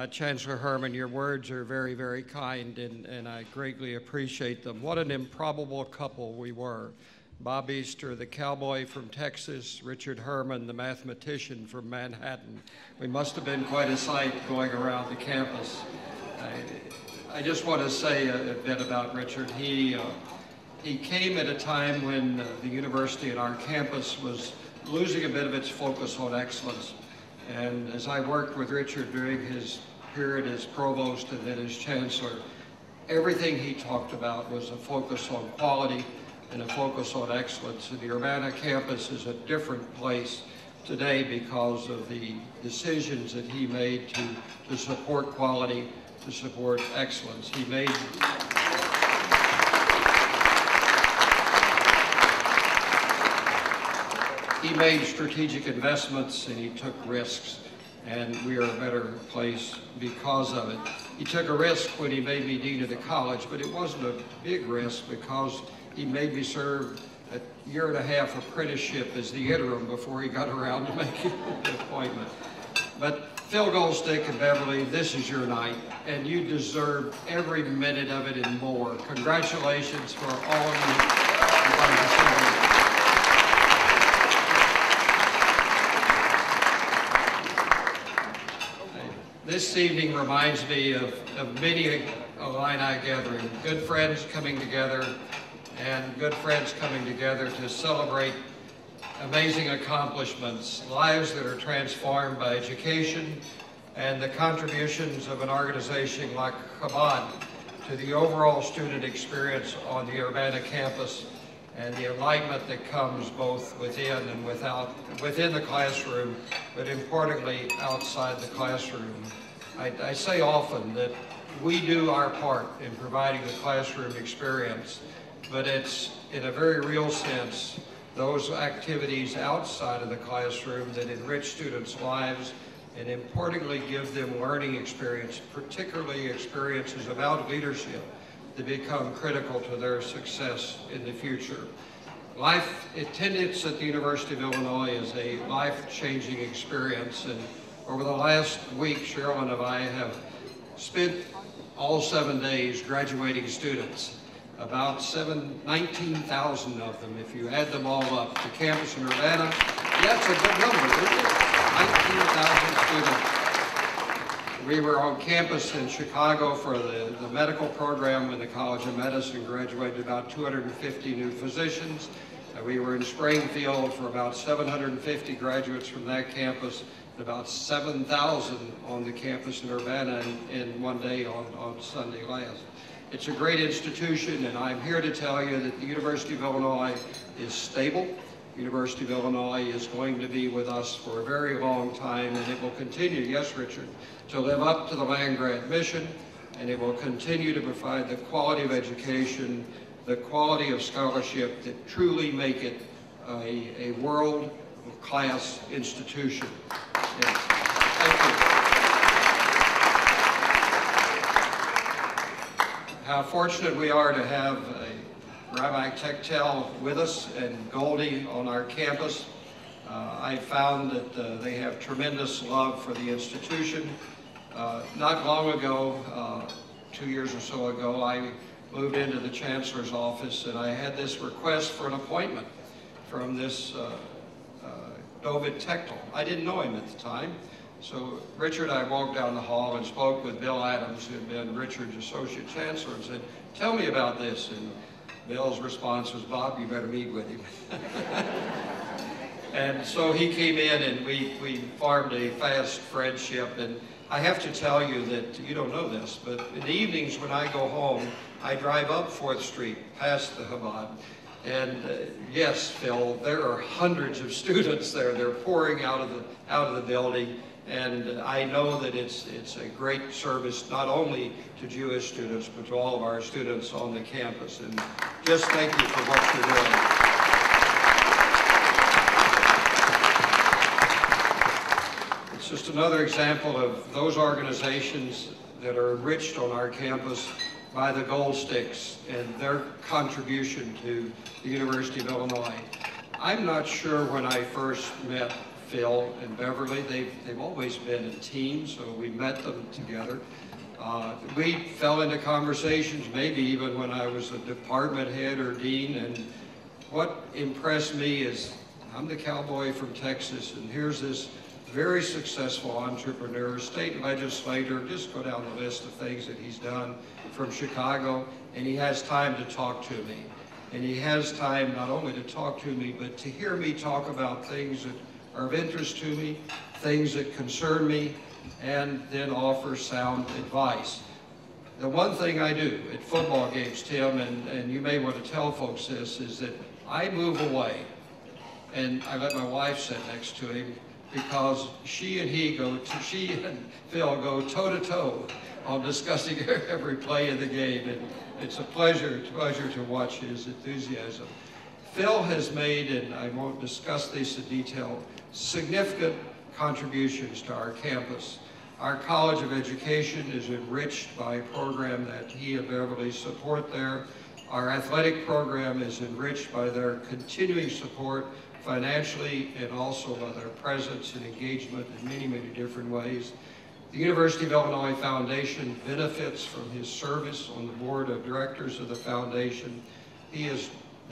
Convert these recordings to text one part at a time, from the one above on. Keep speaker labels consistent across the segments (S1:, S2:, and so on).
S1: Chancellor Herman, your words are very, very kind, and I greatly appreciate them. What an improbable couple we were. Bob Easter, the cowboy from Texas, Richard Herman, the mathematician from Manhattan. We must have been quite a sight going around the campus. I just want to say a bit about Richard. He came at a time when the university and our campus was losing a bit of its focus on excellence. And as I worked with Richard during his period as provost and then as chancellor, everything he talked about was a focus on quality and a focus on excellence. And the Urbana campus is a different place today because of the decisions that he made to support quality, to support excellence. He made strategic investments and he took risks, and we are a better place because of it. He took a risk when he made me dean of the college, but it wasn't a big risk because he made me serve a year and a half apprenticeship as the interim before he got around to making the appointment. But Phil Goldstick and Beverly, this is your night, and you deserve every minute of it and more. Congratulations for all of you. This evening reminds me of many Illini gathering, good friends coming together and good friends coming together to celebrate amazing accomplishments, lives that are transformed by education, and the contributions of an organization like Chabad to the overall student experience on the Urbana campus and the enlightenment that comes both within and within the classroom, but importantly outside the classroom. I say often that we do our part in providing the classroom experience, but it's in a very real sense those activities outside of the classroom that enrich students' lives and importantly give them learning experience, particularly experiences about leadership that become critical to their success in the future. Attendance at the University of Illinois is a life-changing experience, and over the last week, Cheryl and I have spent all 7 days graduating students, about 19,000 of them, if you add them all up. The campus in Urbana, that's a good number, isn't it? 19,000 students. We were on campus in Chicago for the medical program when the College of Medicine graduated about 250 new physicians. We were in Springfield for about 750 graduates from that campus, and about 7,000 on the campus in Urbana in one day on Sunday last. It's a great institution, and I'm here to tell you that the University of Illinois is stable. The University of Illinois is going to be with us for a very long time, and it will continue, yes, Richard, to live up to the land-grant mission, and it will continue to provide the quality of education, the quality of scholarship that truly make it a world-class institution. Yes. Thank you. How fortunate we are to have Rabbi Techtel with us and Goldie on our campus. I found that they have tremendous love for the institution. Not long ago, 2 years or so ago, I moved into the Chancellor's office and I had this request for an appointment from this David Techtel. I didn't know him at the time. So Richard, I walked down the hall and spoke with Bill Adams, who had been Richard's associate chancellor, and said, tell me about this. And Bill's response was, Bob, you better meet with him. And so he came in and we formed a fast friendship. And I have to tell you that you don't know this, but in the evenings when I go home, I drive up 4th Street past the Chabad. And yes, Phil, there are hundreds of students there. They're pouring out of the building. And I know that it's a great service, not only to Jewish students, but to all of our students on the campus. And just thank you for what you're doing. It's just another example of those organizations that are enriched on our campus by the Goldsticks and their contribution to the University of Illinois. I'm not sure when I first met Phil and Beverly. They've always been a team, so we met them together. We fell into conversations, maybe even when I was a department head or dean, and what impressed me is I'm the cowboy from Texas, and here's this very successful entrepreneur, state legislator, just go down the list of things that he's done, from Chicago, and he has time to talk to me. And he has time not only to talk to me, but to hear me talk about things that are of interest to me, things that concern me, and then offer sound advice. The one thing I do at football games, Tim, and you may want to tell folks this, is that I move away, and I let my wife sit next to him, because she and Phil go toe-to-toe on discussing every play of the game, and it's a pleasure to watch his enthusiasm. Phil has made, and I won't discuss this in detail, significant contributions to our campus. Our College of Education is enriched by a program that he and Beverly support there. Our athletic program is enriched by their continuing support financially and also by their presence and engagement in many, many different ways. The University of Illinois Foundation benefits from his service on the board of directors of the foundation.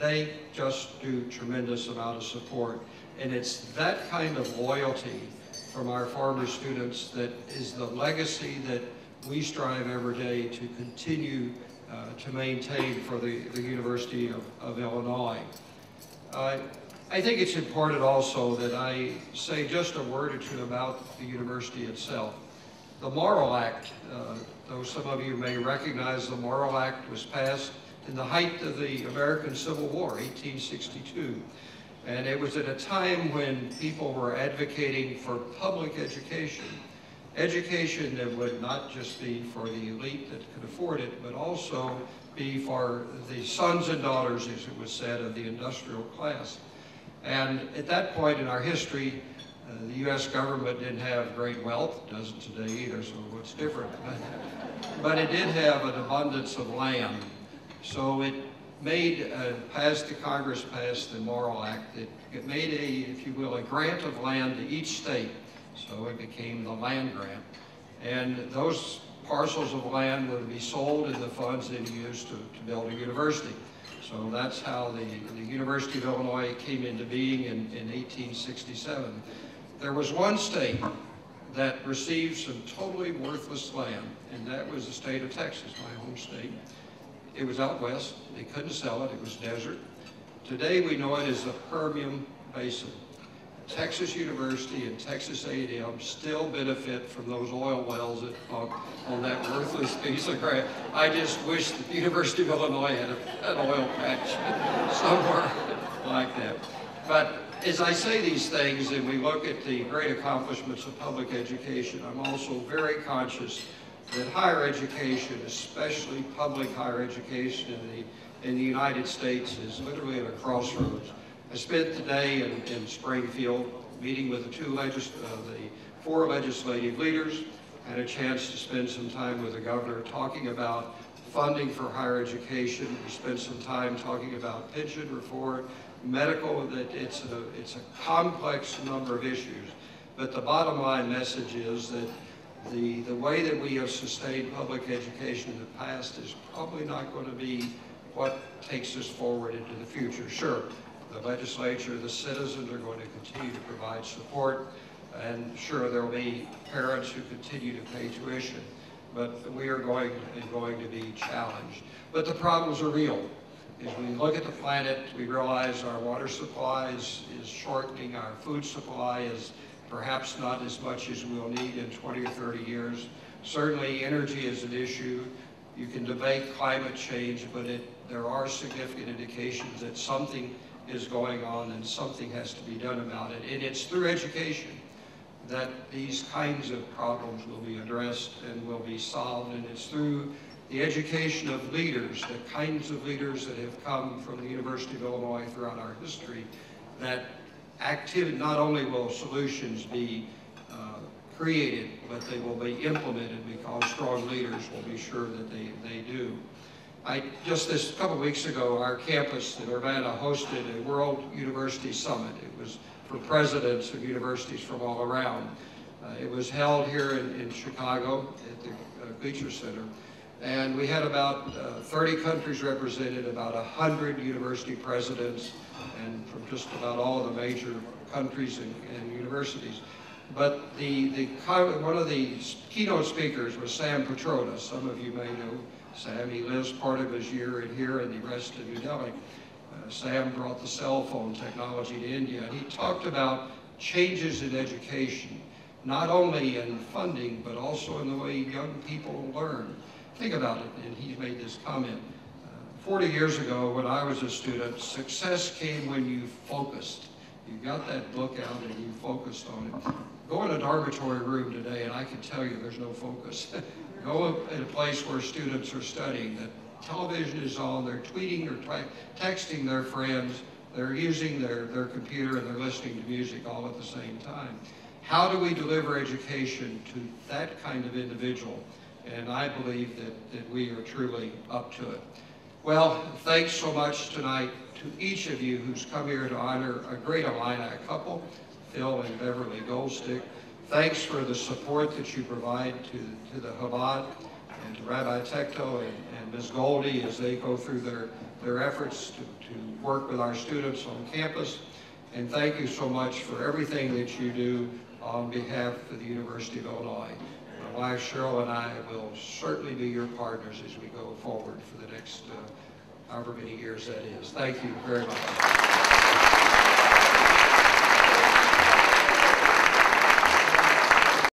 S1: They just do tremendous amount of support. And it's that kind of loyalty from our former students that is the legacy that we strive every day to continue to maintain for the University of Illinois. I think it's important also that I say just a word or two about the university itself. The Morrill Act, though some of you may recognize the Morrill Act, was passed in the height of the American Civil War, 1862. And it was at a time when people were advocating for public education. Education that would not just be for the elite that could afford it, but also be for the sons and daughters, as it was said, of the industrial class. And at that point in our history, the U.S. government didn't have great wealth, it doesn't today either, so what's different? But it did have an abundance of land. So it made, Congress passed the Morrill Act. It made if you will, a grant of land to each state. So it became the land grant. And those parcels of land were to be sold and the funds then used to build a university. So that's how the University of Illinois came into being in 1867. There was one state that received some totally worthless land, and that was the state of Texas, my home state. It was out west. They couldn't sell it. It was desert. Today we know it as the Permian Basin. Texas University and Texas A&M still benefit from those oil wells on that worthless piece of ground. I just wish the University of Illinois had an oil patch somewhere like that. But as I say these things and we look at the great accomplishments of public education, I'm also very conscious that higher education, especially public higher education in the United States, is literally at a crossroads. I spent today in Springfield meeting with the four legislative leaders. I had a chance to spend some time with the governor talking about funding for higher education. We spent some time talking about pension reform, medical, that it's a complex number of issues. But the bottom line message is that the way that we have sustained public education in the past is probably not going to be what takes us forward into the future. Sure, the legislature, the citizens are going to continue to provide support, and sure, there will be parents who continue to pay tuition, but we are going to be challenged. But the problems are real. As we look at the planet, we realize our water supply is shortening, our food supply is perhaps not as much as we'll need in 20 or 30 years. Certainly energy is an issue. You can debate climate change, but there are significant indications that something is going on and something has to be done about it. And it's through education that these kinds of problems will be addressed and will be solved. And it's through the education of leaders, the kinds of leaders that have come from the University of Illinois throughout our history, that not only will solutions be created, but they will be implemented because strong leaders will be sure that they do. Just this couple weeks ago, our campus in Urbana hosted a World University Summit. It was for presidents of universities from all around. It was held here in Chicago at the Gleacher Center, and we had about 30 countries represented, about 100 university presidents, and from just about all of the major countries and universities. But one of the keynote speakers was Sam Petronas. Some of you may know Sam. He lives part of his year in here and the rest in New Delhi. Sam brought the cell phone technology to India, and he talked about changes in education, not only in funding, but also in the way young people learn. Think about it, and he made this comment. 40 years ago, when I was a student, success came when you focused. You got that book out and you focused on it. Go in a dormitory room today, and I can tell you there's no focus. Go in a place where students are studying, that television is on, they're tweeting or texting their friends, they're using their computer, and they're listening to music all at the same time. How do we deliver education to that kind of individual? And I believe that we are truly up to it. Well, thanks so much tonight to each of you who's come here to honor a great Illini couple, Phil and Beverly Goldstick. Thanks for the support that you provide to the Chabad and to Rabbi Tecto and Ms. Goldie as they go through their efforts to work with our students on campus. And thank you so much for everything that you do on behalf of the University of Illinois. My wife Cheryl and I will certainly be your partners as we go forward for the next however many years that is. Thank you very much.